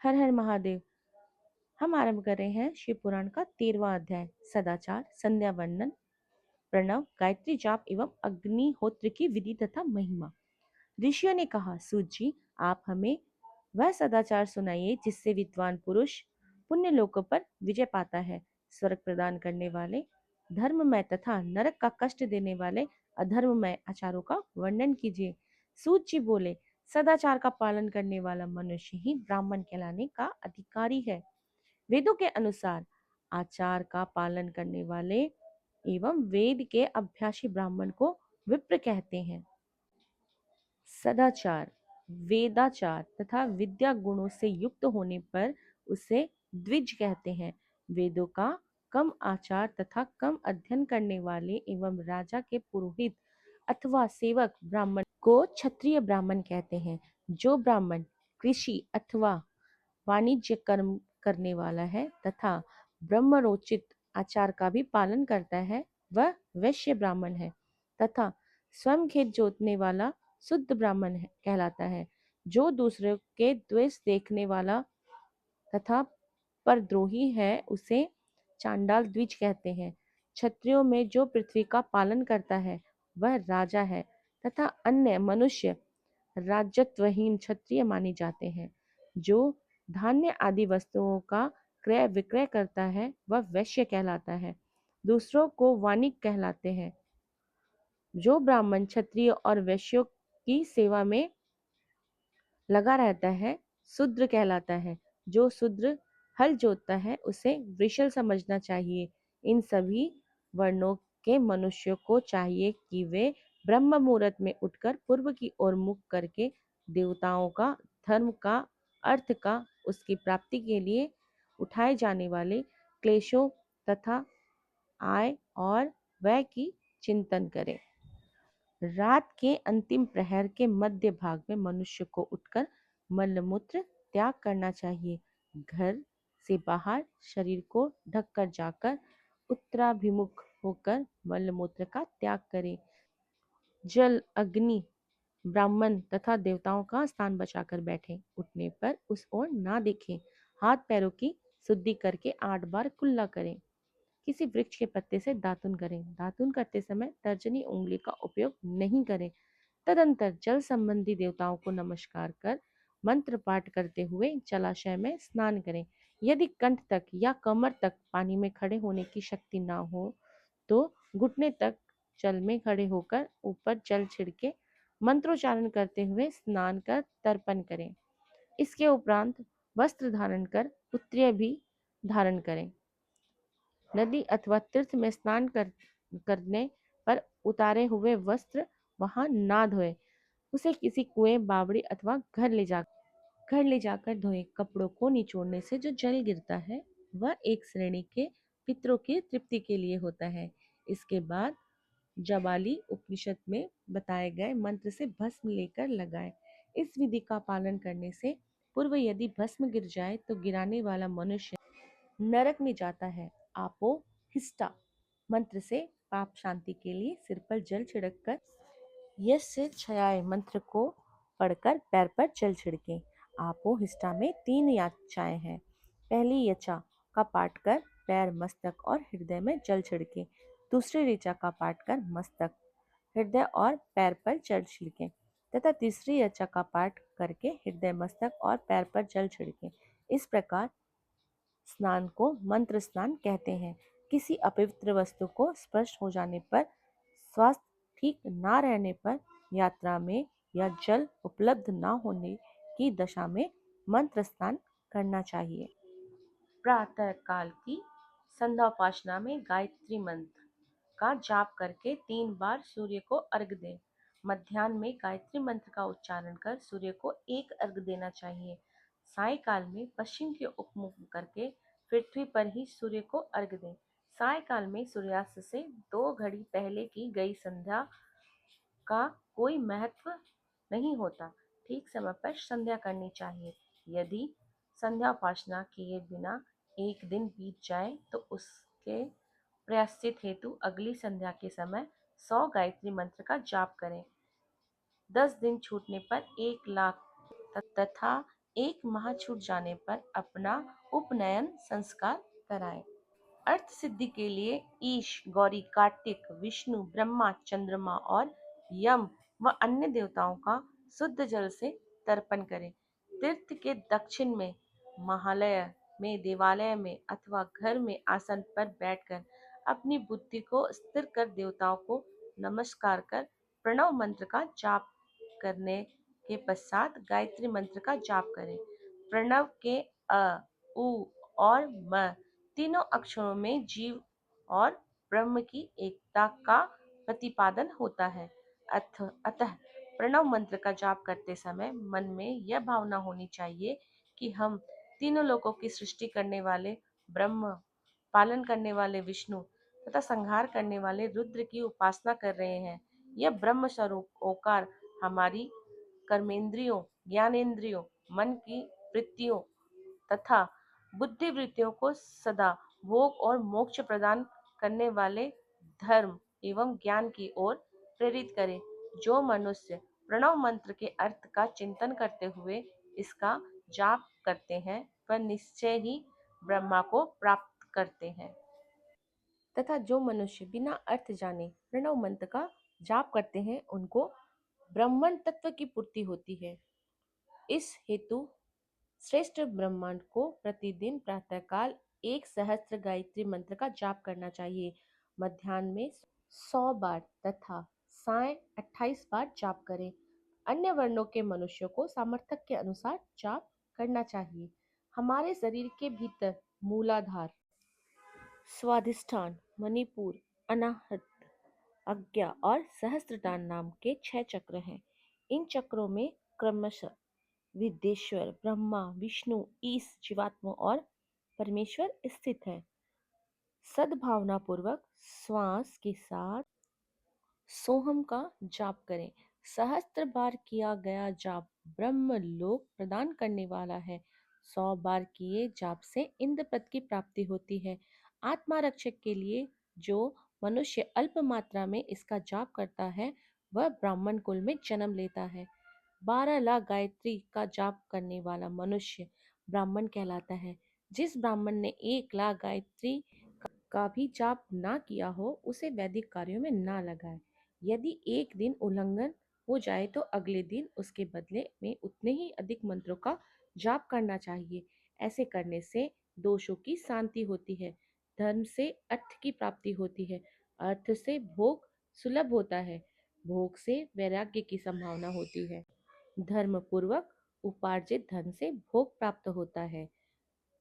हर हर महादेव। हम आरंभ कर रहे हैं शिव पुराण का 13वां अध्याय सदाचार, संध्या वंदन, प्रणव, गायत्री जाप एवं अग्निहोत्र की विधि तथा महिमा। ऋषियों ने कहा, सूत जी, आप हमें वह सदाचार सुनाइए जिससे विद्वान पुरुष पुण्य लोकों पर विजय पाता है। स्वर्ग प्रदान करने वाले धर्ममय तथा नरक का कष्ट देने वाले अधर्ममय आचारों का वर्णन कीजिए। सूत जी बोले, सदाचार का पालन करने वाला मनुष्य ही ब्राह्मण कहलाने का अधिकारी है। वेदों के अनुसार आचार का पालन करने वाले एवं वेद के अभ्यासी ब्राह्मण को विप्र कहते हैं। सदाचार, वेदाचार तथा विद्या गुणों से युक्त होने पर उसे द्विज कहते हैं। वेदों का कम आचार तथा कम अध्ययन करने वाले एवं राजा के पुरोहित अथवा सेवक ब्राह्मण को क्षत्रिय ब्राह्मण कहते हैं। जो ब्राह्मण कृषि अथवा वाणिज्य कर्म करने वाला है तथा ब्रह्मरोचित आचार का भी पालन करता है, वह वैश्य ब्राह्मण है तथा स्वयं खेत जोतने वाला शुद्ध ब्राह्मण कहलाता है। जो दूसरे के द्वेष देखने वाला तथा परद्रोही है, उसे चांडाल द्विज कहते हैं। क्षत्रियों में जो पृथ्वी का पालन करता है, वह राजा है तथा अन्य मनुष्य राजत्वहीन क्षत्रिय माने जाते हैं। जो धान्य आदि वस्तुओं का क्रय विक्रय करता है, वह वैश्य कहलाता है। दूसरों को वाणिक कहलाते हैं। जो ब्राह्मण क्षत्रिय और वैश्यों की सेवा में लगा रहता है, शूद्र कहलाता है। जो शूद्र हल जोतता है, उसे वृषल समझना चाहिए। इन सभी वर्णों के मनुष्यों को चाहिए कि वे ब्रह्म मुहूर्त में उठकर पूर्व की ओर मुख करके देवताओं का, धर्म का, अर्थ का, उसकी प्राप्ति के लिए उठाए जाने वाले क्लेशों तथा आय और व्यय की चिंतन करें। रात के अंतिम प्रहर के मध्य भाग में मनुष्य को उठकर मलमूत्र त्याग करना चाहिए। घर से बाहर शरीर को ढककर जाकर उत्तराभिमुख होकर मलमूत्र का त्याग करें। जल, अग्नि, ब्राह्मण तथा देवताओं का स्थान बचाकर बैठें। उठने पर उस ओर ना देखें। हाथ पैरों की शुद्धि करके 8 बार कुल्ला करें। किसी वृक्ष के पत्ते से दातुन करें। दातुन करते समय तर्जनी उंगली का उपयोग नहीं करें। तदंतर जल संबंधी देवताओं को नमस्कार कर मंत्र पाठ करते हुए जलाशय में स्नान करें। यदि कंठ तक या कमर तक पानी में खड़े होने की शक्ति ना हो तो घुटने तक जल में खड़े होकर ऊपर जल छिड़के मंत्रोच्चारण करते हुए स्नान कर तर्पण करें। इसके उपरांत वस्त्र धारण कर उत्तरीय भी धारण करें। नदी अथवा तीर्थ में स्नान करने पर उतारे हुए वस्त्र वहां ना धोए। उसे किसी कुएं, बावड़ी अथवा घर ले जाकर धोए। कपड़ों को निचोड़ने से जो जल गिरता है, वह एक श्रेणी के पितरों की तृप्ति के लिए होता है। इसके बाद जबाली उपनिषद में बताए गए मंत्र से भस्म लेकर लगाए। इस विधि का पालन करने से पूर्व यदि भस्म गिर जाए तो गिराने वाला मनुष्य नरक में जाता है। आपो हिस्टा मंत्र से पाप शांति के लिए सिर पर जल छिड़क कर यस्य छयाय मंत्र को पढ़कर पैर पर जल छिड़के। आपो हिस्टा में 3 याचाएं हैं। पहली यचा का पाठ कर पैर, मस्तक और हृदय में जल छिड़के। दूसरी ऋचा का पाठ कर मस्तक, हृदय और पैर पर जल छिड़के तथा तीसरी यचा का पाठ करके हृदय, मस्तक और पैर पर जल छिड़के। इस प्रकार स्नान को मंत्र स्नान कहते हैं। किसी अपवित्र वस्तु को स्पर्श हो जाने पर, स्वास्थ्य ठीक ना रहने पर, यात्रा में या जल उपलब्ध ना होने की दशा में मंत्र स्नान करना चाहिए। प्रातः काल की संध्याोपासना में गायत्री मंत्र का जाप करके 3 बार सूर्य को अर्घ दें। मध्याह्न में गायत्री मंत्र का उच्चारण कर सूर्य को 1 अर्घ देना चाहिए। सायकाल में पश्चिम की ओर मुख करके पृथ्वी पर ही सूर्य को अर्घ दें। सायकाल में सूर्यास्त से 2 घड़ी पहले की गई संध्या का कोई महत्व नहीं होता। ठीक समय पर संध्या करनी चाहिए। यदि संध्याोपासना किए बिना एक दिन बीत जाए तो उसके प्रायश्चित हेतु अगली संध्या के समय 100 गायत्री मंत्र का जाप करें। 10 दिन छूटने पर 1 लाख तथा एक माह छूट जाने पर अपना उपनयन संस्कार कराएं। अर्थ सिद्धि के लिए ईश, गौरी, कार्तिक, विष्णु, ब्रह्मा, चंद्रमा और यम व अन्य देवताओं का शुद्ध जल से तर्पण करें। तीर्थ के दक्षिण में महालय में, देवालय में अथवा घर में आसन पर बैठकर अपनी बुद्धि को स्थिर कर देवताओं को नमस्कार कर प्रणव मंत्र का जाप करने के पश्चात गायत्री मंत्र का जाप करें। प्रणव के अ, उ और म तीनों अक्षरों में जीव और ब्रह्म की एकता का प्रतिपादन होता है। अतः प्रणव मंत्र का जाप करते समय मन में यह भावना होनी चाहिए कि हम तीनों लोकों की सृष्टि करने वाले ब्रह्म, पालन करने वाले विष्णु तथा संहार करने वाले रुद्र की उपासना कर रहे हैं। यह ब्रह्म स्वरूप ओकार हमारी कर्मेंद्रियों, ज्ञानेंद्रियों, मन की वृत्तियों तथा बुद्धि वृत्तियों को सदा भोग और मोक्ष प्रदान करने वाले धर्म एवं ज्ञान की ओर प्रेरित करे। जो मनुष्य प्रणव मंत्र के अर्थ का चिंतन करते हुए इसका जाप करते हैं वह निश्चय ही ब्रह्मा को प्राप्त करते हैं, तथा जो मनुष्य बिना अर्थ जाने प्रणव मंत्र का जाप करते हैं उनको ब्रह्मण तत्व की पूर्ति होती है। इस हेतु श्रेष्ठ ब्रह्मांड को प्रतिदिन प्रातःकाल 1 सहस्त्र गायत्री मंत्र का जाप करना चाहिए। मध्याह्न में 100 बार तथा साय 28 बार जाप करें। अन्य वर्णों के मनुष्यों को सामर्थ्य के अनुसार जाप करना चाहिए। हमारे शरीर के भीतर मूलाधार, स्वाधिष्ठान, मणिपुर, अनाहत, आज्ञा और सहस्त्रदान नाम के 6 चक्र हैं। इन चक्रों में क्रमशः विद्येश्वर, ब्रह्मा, विष्णु, ईश, जीवात्मा और परमेश्वर स्थित है। सद्भावना पूर्वक श्वास के साथ सोहम का जाप करें। 1 सहस्त्र बार किया गया जाप ब्रह्म लोक प्रदान करने वाला है। 100 बार किए जाप से इंद्रपद की प्राप्ति होती है। आत्मा रक्षक के लिए जो मनुष्य अल्प मात्रा में इसका जाप करता है वह ब्राह्मण कुल में जन्म लेता है। 12 लाख गायत्री का जाप करने वाला मनुष्य ब्राह्मण कहलाता है। जिस ब्राह्मण ने 1 लाख गायत्री का भी जाप ना किया हो उसे वैदिक कार्यों में ना लगाए। यदि एक दिन उल्लंघन हो जाए तो अगले दिन उसके बदले में उतने ही अधिक मंत्रों का जाप करना चाहिए। ऐसे करने से दोषों की शांति होती है, धर्म से अर्थ की प्राप्ति होती है, अर्थ से भोग सुलभ होता है, भोग से वैराग्य की संभावना होती है, धर्म पूर्वक उपार्जित धन से भोग प्राप्त होता है,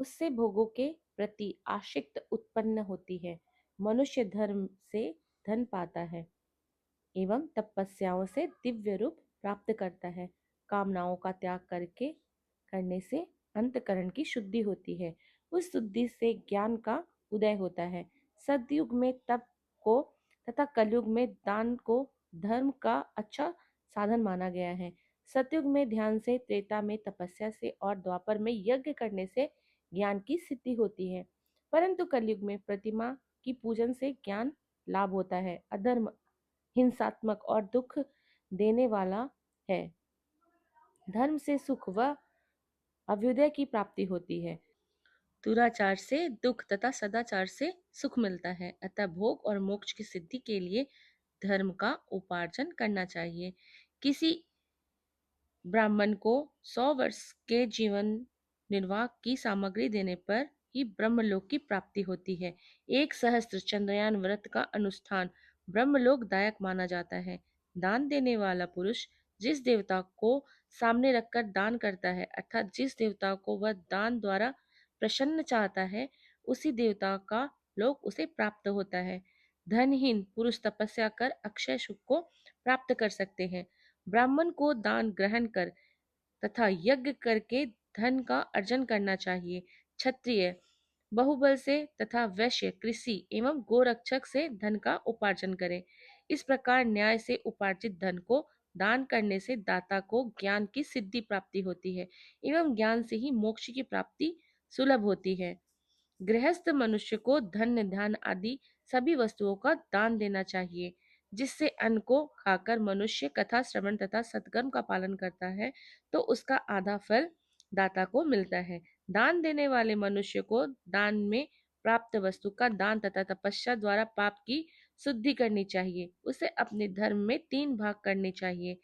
उससे भोगों के प्रति आसक्त उत्पन्न होती है, मनुष्य धर्म से धन पाता है एवं तपस्याओं से दिव्य रूप प्राप्त करता है। कामनाओं का त्याग करने से अंतकरण की शुद्धि होती है। उस शुद्धि से ज्ञान का उदय होता है। सतयुग में तप को तथा कलयुग में दान को धर्म का अच्छा साधन माना गया है। सतयुग में ध्यान से, त्रेता में तपस्या से और द्वापर में यज्ञ करने से ज्ञान की सिद्धि होती है। परंतु कलयुग में प्रतिमा की पूजन से ज्ञान लाभ होता है। अधर्म हिंसात्मक और दुख देने वाला है। धर्म से सुख व अभ्युदय की प्राप्ति होती है। दुराचार से दुख तथा सदाचार से सुख मिलता है। अतः भोग और मोक्ष की सिद्धि के लिए धर्म का उपार्जन करना चाहिए। किसी ब्राह्मण को 100 वर्ष के जीवन निर्वाह की सामग्री देने पर ही ब्रह्मलोक की प्राप्ति होती है। 1 सहस्त्र चंद्रयान व्रत का अनुष्ठान ब्रह्मलोक दायक माना जाता है। दान देने वाला पुरुष जिस देवता को सामने रखकर दान करता है अर्थात जिस देवता को वह दान द्वारा प्रसन्न चाहता है उसी देवता का लोक उसे प्राप्त होता है। धनहीन पुरुष तपस्या कर अक्षय सुख को प्राप्त कर सकते हैं। ब्राह्मण को दान ग्रहण कर तथा यज्ञ करके धन का अर्जन करना चाहिए। क्षत्रिय बहुबल से तथा वैश्य कृषि एवं गोरक्षक से धन का उपार्जन करे। इस प्रकार न्याय से उपार्जित धन को दान करने से दाता को ज्ञान की सिद्धि प्राप्ति होती है एवं ज्ञान से ही मोक्ष की प्राप्ति सुलभ होती है। गृहस्थ मनुष्य को धन धान आदि सभी वस्तुओं का दान देना चाहिए। जिससे अन्न को खाकर मनुष्य कथा श्रवण तथा सत्कर्म का पालन करता है तो उसका आधा फल दाता को मिलता है। दान देने वाले मनुष्य को दान में प्राप्त वस्तु का दान तथा तपस्या द्वारा पाप की शुद्धि करनी चाहिए। उसे अपने धर्म में 3 भाग करने चाहिए,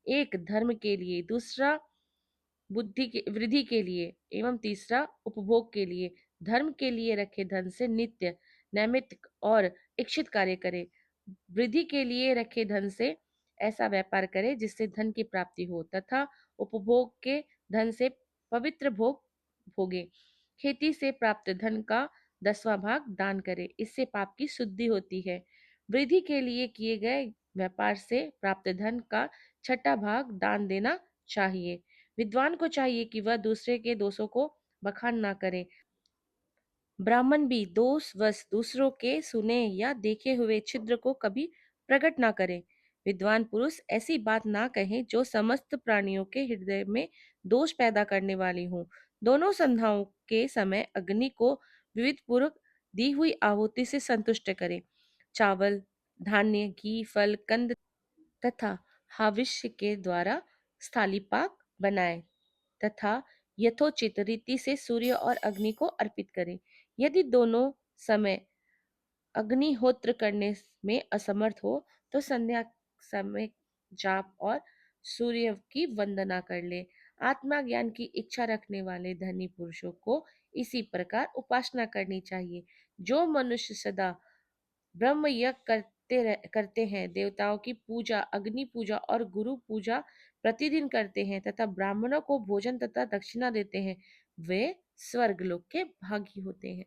एक धर्म के लिए, दूसरा बुद्धि के वृद्धि के लिए एवं तीसरा उपभोग के लिए। धर्म के लिए रखे धन से नित्य, नैमित्तिक और इच्छित कार्य करे। वृद्धि के लिए रखे धन से ऐसा व्यापार करे जिससे धन की प्राप्ति हो, तथा उपभोग के धन से पवित्र भोग भोगे। खेती से प्राप्त धन का 10वां भाग दान करे, इससे पाप की शुद्धि होती है। वृद्धि के लिए किए गए व्यापार से प्राप्त धन का 6वां भाग दान देना चाहिए। विद्वान को चाहिए कि वह दूसरे के दोषों को बखान ना करे। ब्राह्मण भी दोषवश दूसरों के सुने या देखे हुए छिद्र को कभी प्रकट ना करे। विद्वान पुरुष ऐसी बात ना कहे जो समस्त प्राणियों के हृदय में दोष पैदा करने वाली हो। दोनों संध्याओं के समय अग्नि को विविध पूर्वक दी हुई आहुति से संतुष्ट करे। चावल, धान्य, घी, फल, कंद तथा हाविष्य के द्वारा स्थालीपाक बनाए तथा यथोचित रीति से सूर्य और अग्नि को अर्पित करें। यदि दोनों समय अग्निहोत्र करने में असमर्थ हो तो संध्या समय जाप और सूर्य की वंदना कर ले। आत्मा ज्ञान की इच्छा रखने वाले धनी पुरुषों को इसी प्रकार उपासना करनी चाहिए। जो मनुष्य सदा ब्रह्म यज्ञ करते हैं, देवताओं की पूजा, अग्नि पूजा और गुरु पूजा प्रतिदिन करते हैं तथा ब्राह्मणों को भोजन तथा दक्षिणा देते हैं, वे स्वर्गलोक के भागी होते हैं।